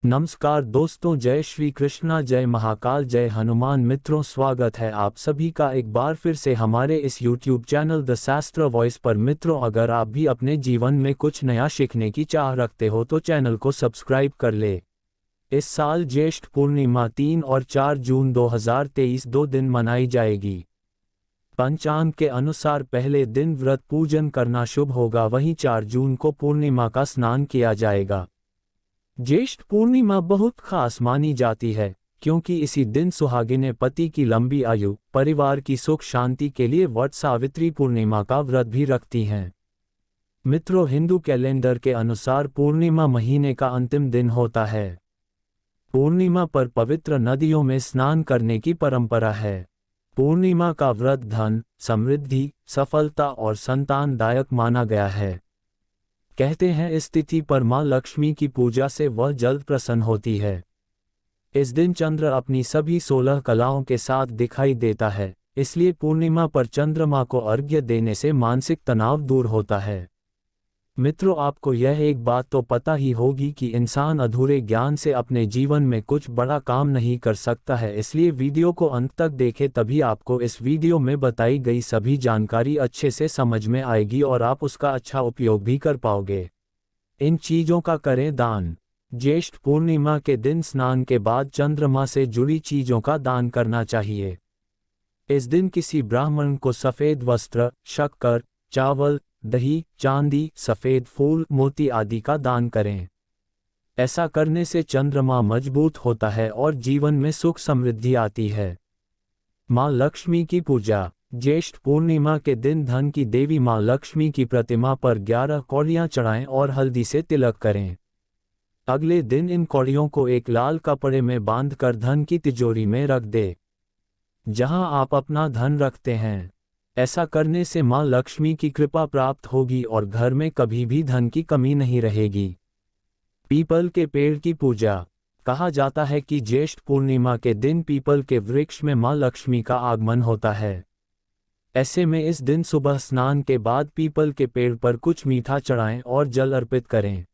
नमस्कार दोस्तों, जय श्री कृष्णा, जय महाकाल, जय हनुमान। मित्रों, स्वागत है आप सभी का एक बार फिर से हमारे इस YouTube चैनल द शास्त्र वॉइस पर। मित्रों, अगर आप भी अपने जीवन में कुछ नया सीखने की चाह रखते हो तो चैनल को सब्सक्राइब कर ले। इस साल ज्येष्ठ पूर्णिमा 3 और 4 जून 2023 दो दिन मनाई जाएगी। पंचांग के अनुसार पहले दिन व्रत पूजन करना शुभ होगा, वहीं 4 जून को पूर्णिमा का स्नान किया जाएगा। ज्येष्ठ पूर्णिमा बहुत खास मानी जाती है क्योंकि इसी दिन सुहागिनें पति की लंबी आयु, परिवार की सुख शांति के लिए वट सावित्री पूर्णिमा का व्रत भी रखती हैं। मित्रों, हिंदू कैलेंडर के अनुसार पूर्णिमा महीने का अंतिम दिन होता है। पूर्णिमा पर पवित्र नदियों में स्नान करने की परंपरा है। पूर्णिमा का व्रत धन, समृद्धि, सफलता और संतानदायक माना गया है। कहते हैं इस तिथि पर मां लक्ष्मी की पूजा से वह जल्द प्रसन्न होती है। इस दिन चंद्र अपनी सभी 16 कलाओं के साथ दिखाई देता है, इसलिए पूर्णिमा पर चंद्रमा को अर्घ्य देने से मानसिक तनाव दूर होता है। मित्रों, आपको यह एक बात तो पता ही होगी कि इंसान अधूरे ज्ञान से अपने जीवन में कुछ बड़ा काम नहीं कर सकता है, इसलिए वीडियो को अंत तक देखें, तभी आपको इस वीडियो में बताई गई सभी जानकारी अच्छे से समझ में आएगी और आप उसका अच्छा उपयोग भी कर पाओगे। इन चीज़ों का करें दान। ज्येष्ठ पूर्णिमा के दिन स्नान के बाद चंद्रमा से जुड़ी चीज़ों का दान करना चाहिए। इस दिन किसी ब्राह्मण को सफ़ेद वस्त्र, शक्कर, चावल, दही, चांदी, सफ़ेद फूल, मोती आदि का दान करें। ऐसा करने से चंद्रमा मजबूत होता है और जीवन में सुख समृद्धि आती है। मां लक्ष्मी की पूजा। ज्येष्ठ पूर्णिमा के दिन धन की देवी मां लक्ष्मी की प्रतिमा पर 11 कौड़ियां चढ़ाएं और हल्दी से तिलक करें। अगले दिन इन कौड़ियों को एक लाल कपड़े में बांधकर धन की तिजोरी में रख दे, जहां आप अपना धन रखते हैं। ऐसा करने से मां लक्ष्मी की कृपा प्राप्त होगी और घर में कभी भी धन की कमी नहीं रहेगी। पीपल के पेड़ की पूजा। कहा जाता है कि ज्येष्ठ पूर्णिमा के दिन पीपल के वृक्ष में मां लक्ष्मी का आगमन होता है। ऐसे में इस दिन सुबह स्नान के बाद पीपल के पेड़ पर कुछ मीठा चढ़ाएं और जल अर्पित करें।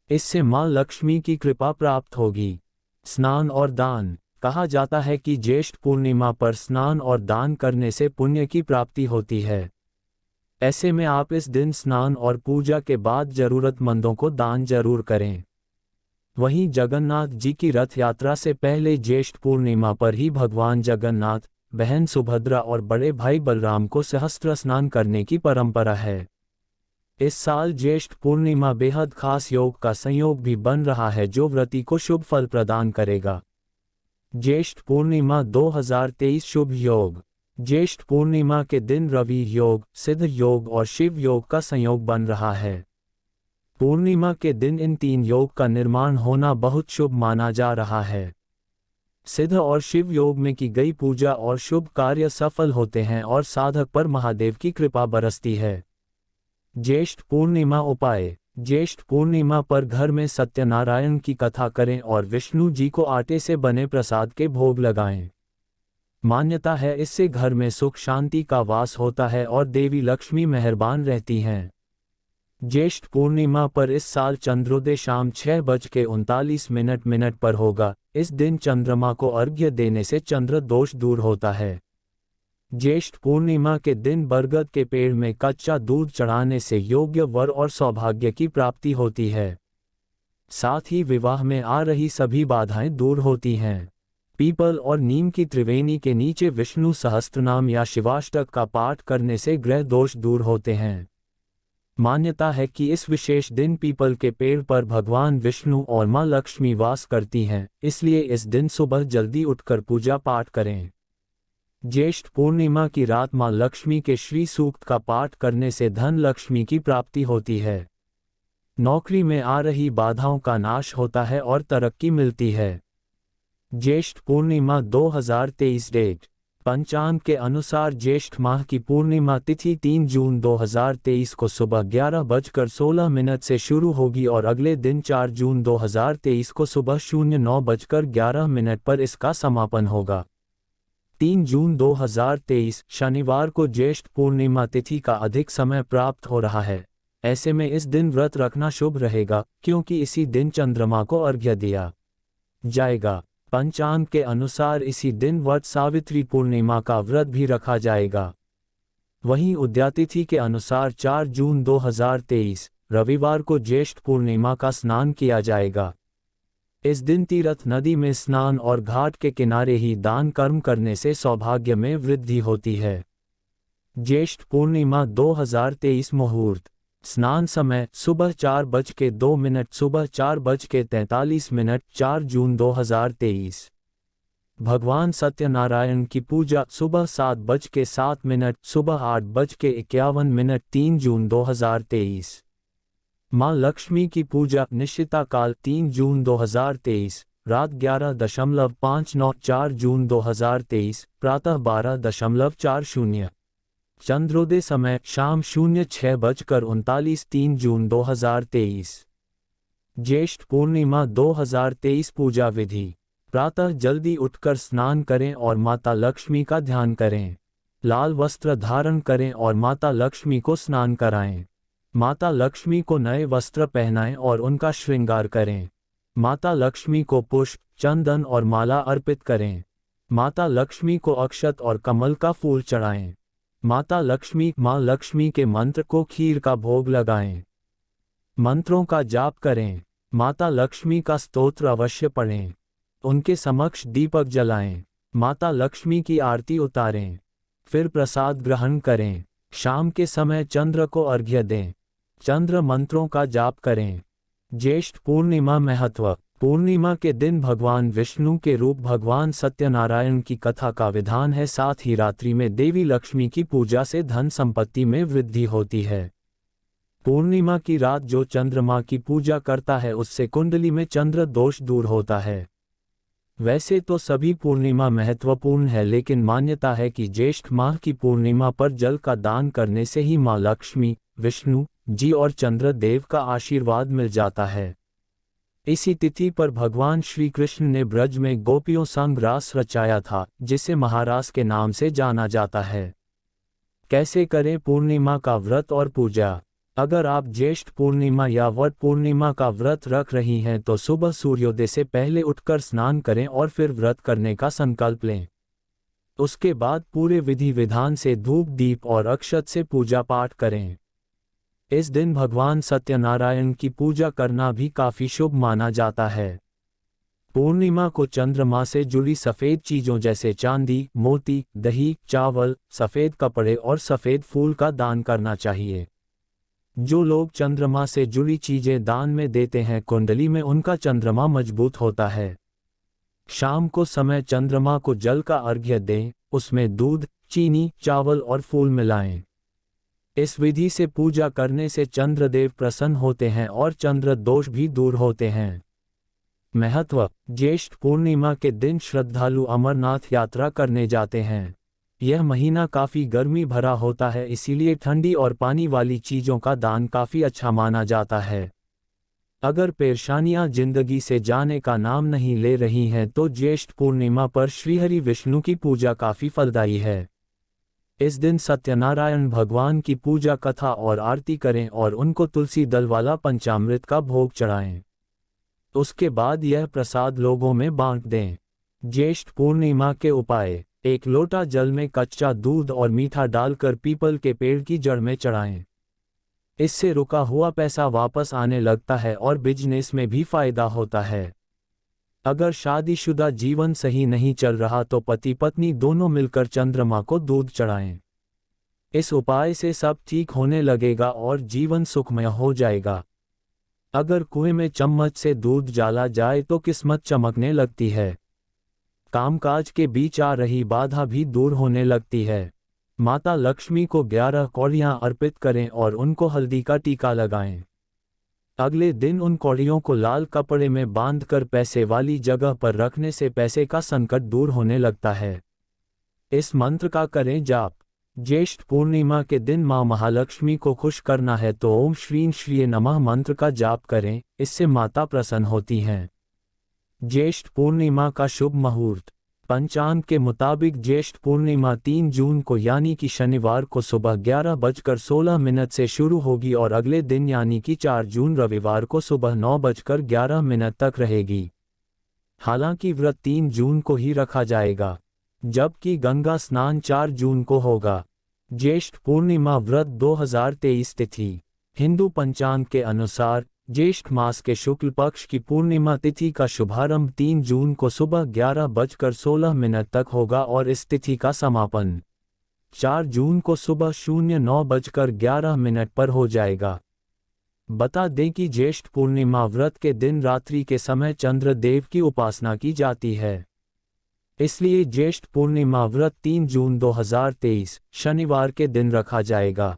इससे मां लक्ष्मी की कृपा प्राप्त होगी। स्नान और दान। कहा जाता है कि ज्येष्ठ पूर्णिमा पर स्नान और दान करने से पुण्य की प्राप्ति होती है। ऐसे में आप इस दिन स्नान और पूजा के बाद जरूरतमंदों को दान जरूर करें। वहीं जगन्नाथ जी की रथ यात्रा से पहले ज्येष्ठ पूर्णिमा पर ही भगवान जगन्नाथ, बहन सुभद्रा और बड़े भाई बलराम को सहस्त्र स्नान करने की परंपरा है। इस साल ज्येष्ठ पूर्णिमा बेहद खास योग का संयोग भी बन रहा है, जो व्रती को शुभ फल प्रदान करेगा। ज्येष्ठ पूर्णिमा 2023 शुभ योग। ज्येष्ठ पूर्णिमा के दिन रवि योग, सिद्ध योग और शिव योग का संयोग बन रहा है। पूर्णिमा के दिन इन 3 योग का निर्माण होना बहुत शुभ माना जा रहा है। सिद्ध और शिव योग में की गई पूजा और शुभ कार्य सफल होते हैं और साधक पर महादेव की कृपा बरसती है। ज्येष्ठ पूर्णिमा उपाय। ज्येष्ठ पूर्णिमा पर घर में सत्यनारायण की कथा करें और विष्णु जी को आटे से बने प्रसाद के भोग लगाएं। मान्यता है इससे घर में सुख शांति का वास होता है और देवी लक्ष्मी मेहरबान रहती हैं। ज्येष्ठ पूर्णिमा पर इस साल चंद्रोदय शाम 6:39 पर होगा। इस दिन चंद्रमा को अर्घ्य देने से चंद्र दोष दूर होता है। ज्येष्ठ पूर्णिमा के दिन बरगद के पेड़ में कच्चा दूध चढ़ाने से योग्य वर और सौभाग्य की प्राप्ति होती है। साथ ही विवाह में आ रही सभी बाधाएं दूर होती हैं। पीपल और नीम की त्रिवेणी के नीचे विष्णु सहस्त्रनाम या शिवाष्टक का पाठ करने से ग्रह दोष दूर होते हैं। मान्यता है कि इस विशेष दिन पीपल के पेड़ पर भगवान विष्णु और मां लक्ष्मी वास करती हैं, इसलिए इस दिन सुबह जल्दी उठकर पूजा पाठ करें। ज्येष्ठ पूर्णिमा की रात मां लक्ष्मी के श्री सूक्त का पाठ करने से धन लक्ष्मी की प्राप्ति होती है। नौकरी में आ रही बाधाओं का नाश होता है और तरक्की मिलती है। ज्येष्ठ पूर्णिमा 2023 डेट। पंचांग के अनुसार ज्येष्ठ माह की पूर्णिमा तिथि 3 जून 2023 को सुबह 11:16 से शुरू होगी और अगले दिन 4 जून 2023 को सुबह 09:11 पर इसका समापन होगा। 3 जून 2023 शनिवार को ज्येष्ठ पूर्णिमा तिथि का अधिक समय प्राप्त हो रहा है। ऐसे में इस दिन व्रत रखना शुभ रहेगा, क्योंकि इसी दिन चंद्रमा को अर्घ्य दिया जाएगा। पंचांग के अनुसार इसी दिन वट सावित्री पूर्णिमा का व्रत भी रखा जाएगा। वहीं उदयातिथि के अनुसार 4 जून 2023 रविवार को ज्येष्ठ पूर्णिमा का स्नान किया जाएगा। इस दिन तीर्थ नदी में स्नान और घाट के किनारे ही दान कर्म करने से सौभाग्य में वृद्धि होती है। ज्येष्ठ पूर्णिमा 2023 मुहूर्त। स्नान समय सुबह 4:02, सुबह 4:43, 4 जून 2023। भगवान सत्यनारायण की पूजा सुबह 7:07, सुबह 8:51, 3 जून 2023। मां लक्ष्मी की पूजा निश्चिता काल 3 जून 2023, रात 11:59, 4 जून 2023, प्रातः 12:40। चंद्रोदय समय शाम 06:39, 3 जून 2023। ज्येष्ठ पूर्णिमा 2023 पूजा विधि। प्रातः जल्दी उठकर स्नान करें और माता लक्ष्मी का ध्यान करें। लाल वस्त्र धारण करें और माता लक्ष्मी को स्नान कराएं। माता लक्ष्मी को नए वस्त्र पहनाएं और उनका श्रृंगार करें। माता लक्ष्मी को पुष्प, चंदन और माला अर्पित करें। माता लक्ष्मी को अक्षत और कमल का फूल चढ़ाएं। माँ लक्ष्मी के मंत्र को खीर का भोग लगाएं। मंत्रों का जाप करें। माता लक्ष्मी का स्तोत्र अवश्य पढ़ें। उनके समक्ष दीपक जलाएं। माता लक्ष्मी की आरती उतारें। फिर प्रसाद ग्रहण करें। शाम के समय चंद्र को अर्घ्य दें। चंद्र मंत्रों का जाप करें। ज्येष्ठ पूर्णिमा महत्व। पूर्णिमा के दिन भगवान विष्णु के रूप भगवान सत्यनारायण की कथा का विधान है। साथ ही रात्रि में देवी लक्ष्मी की पूजा से धन संपत्ति में वृद्धि होती है। पूर्णिमा की रात जो चंद्रमा की पूजा करता है उससे कुंडली में चंद्र दोष दूर होता है। वैसे तो सभी पूर्णिमा महत्वपूर्ण है, लेकिन मान्यता है कि ज्येष्ठ माह की पूर्णिमा पर जल का दान करने से ही मां लक्ष्मी, विष्णु जी और चंद्रदेव का आशीर्वाद मिल जाता है। इसी तिथि पर भगवान श्री कृष्ण ने ब्रज में गोपियों संग रास रचाया था, जिसे महारास के नाम से जाना जाता है। कैसे करें पूर्णिमा का व्रत और पूजा? अगर आप ज्येष्ठ पूर्णिमा या वट पूर्णिमा का व्रत रख रही हैं तो सुबह सूर्योदय से पहले उठकर स्नान करें और फिर व्रत करने का संकल्प लें। उसके बाद पूरे विधि विधान से धूप दीप और अक्षत से पूजा पाठ करें। इस दिन भगवान सत्यनारायण की पूजा करना भी काफी शुभ माना जाता है। पूर्णिमा को चंद्रमा से जुड़ी सफेद चीजों जैसे चांदी, मोती, दही, चावल, सफेद कपड़े और सफेद फूल का दान करना चाहिए। जो लोग चंद्रमा से जुड़ी चीजें दान में देते हैं, कुंडली में उनका चंद्रमा मजबूत होता है। शाम को समय चंद्रमा को जल का अर्घ्य दें, उसमें दूध, चीनी, चावल और फूल मिलाएं। इस विधि से पूजा करने से चंद्रदेव प्रसन्न होते हैं और चंद्र दोष भी दूर होते हैं। महत्व। ज्येष्ठ पूर्णिमा के दिन श्रद्धालु अमरनाथ यात्रा करने जाते हैं। यह महीना काफी गर्मी भरा होता है, इसीलिए ठंडी और पानी वाली चीजों का दान काफी अच्छा माना जाता है। अगर परेशानियां जिंदगी से जाने का नाम नहीं ले रही हैं तो ज्येष्ठ पूर्णिमा पर श्रीहरि विष्णु की पूजा काफी फलदायी है। इस दिन सत्यनारायण भगवान की पूजा कथा और आरती करें और उनको तुलसी दल वाला पंचामृत का भोग चढ़ाएं। उसके बाद यह प्रसाद लोगों में बांट दें। ज्येष्ठ पूर्णिमा के उपाय। 1 लोटा जल में कच्चा दूध और मीठा डालकर पीपल के पेड़ की जड़ में चढ़ाएं। इससे रुका हुआ पैसा वापस आने लगता है और बिजनेस में भी फायदा होता है। अगर शादीशुदा जीवन सही नहीं चल रहा तो पति पत्नी दोनों मिलकर चंद्रमा को दूध चढ़ाएं। इस उपाय से सब ठीक होने लगेगा और जीवन सुखमय हो जाएगा। अगर कुएं में चम्मच से दूध डाला जाए तो किस्मत चमकने लगती है। कामकाज के बीच आ रही बाधा भी दूर होने लगती है। माता लक्ष्मी को 11 कौड़ियां अर्पित करें और उनको हल्दी का टीका लगाएं। अगले दिन उन कौड़ियों को लाल कपड़े में बांधकर पैसे वाली जगह पर रखने से पैसे का संकट दूर होने लगता है। इस मंत्र का करें जाप। ज्येष्ठ पूर्णिमा के दिन मां महालक्ष्मी को खुश करना है तो ओम श्रीं श्रीये नमः मंत्र का जाप करें, इससे माता प्रसन्न होती हैं। ज्येष्ठ पूर्णिमा का शुभ मुहूर्त। पंचांग के मुताबिक ज्येष्ठ पूर्णिमा 3 जून को यानी कि शनिवार को सुबह 11:16 से शुरू होगी और अगले दिन यानी कि 4 जून रविवार को सुबह 9:11 तक रहेगी। हालांकि व्रत 3 जून को ही रखा जाएगा, जबकि गंगा स्नान 4 जून को होगा। ज्येष्ठ पूर्णिमा व्रत 2023 तिथि। हिंदू पंचांग के अनुसार ज्येष्ठ मास के शुक्ल पक्ष की पूर्णिमा तिथि का शुभारंभ 3 जून को सुबह 11:16 तक होगा और इस तिथि का समापन 4 जून को सुबह 09:11 पर हो जाएगा। बता दें कि ज्येष्ठ पूर्णिमा व्रत के दिन रात्रि के समय चंद्रदेव की उपासना की जाती है, इसलिए ज्येष्ठ पूर्णिमा व्रत 3 जून 2023 शनिवार के दिन रखा जाएगा।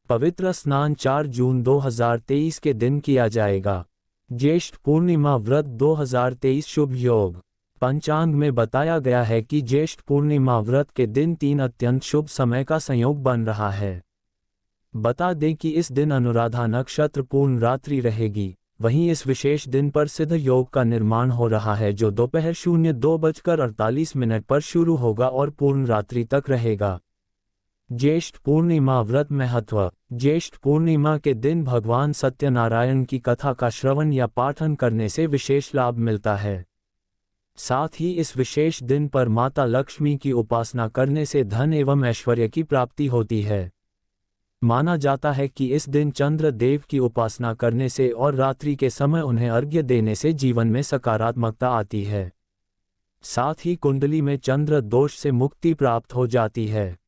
पवित्र स्नान 4 जून 2023 के दिन किया जाएगा। ज्येष्ठ पूर्णिमा व्रत 2023 शुभ योग। पंचांग में बताया गया है कि ज्येष्ठ पूर्णिमा व्रत के दिन 3 अत्यंत शुभ समय का संयोग बन रहा है। बता दें कि इस दिन अनुराधा नक्षत्र पूर्ण रात्रि रहेगी। वहीं इस विशेष दिन पर सिद्ध योग का निर्माण हो रहा है, जो दोपहर 02:48 पर शुरू होगा और पूर्ण रात्रि तक रहेगा। ज्येष्ठ पूर्णिमा व्रत महत्व। ज्येष्ठ पूर्णिमा के दिन भगवान सत्यनारायण की कथा का श्रवण या पाठन करने से विशेष लाभ मिलता है। साथ ही इस विशेष दिन पर माता लक्ष्मी की उपासना करने से धन एवं ऐश्वर्य की प्राप्ति होती है। माना जाता है कि इस दिन चंद्र देव की उपासना करने से और रात्रि के समय उन्हें अर्घ्य देने से जीवन में सकारात्मकता आती है। साथ ही कुंडली में चंद्र दोष से मुक्ति प्राप्त हो जाती है।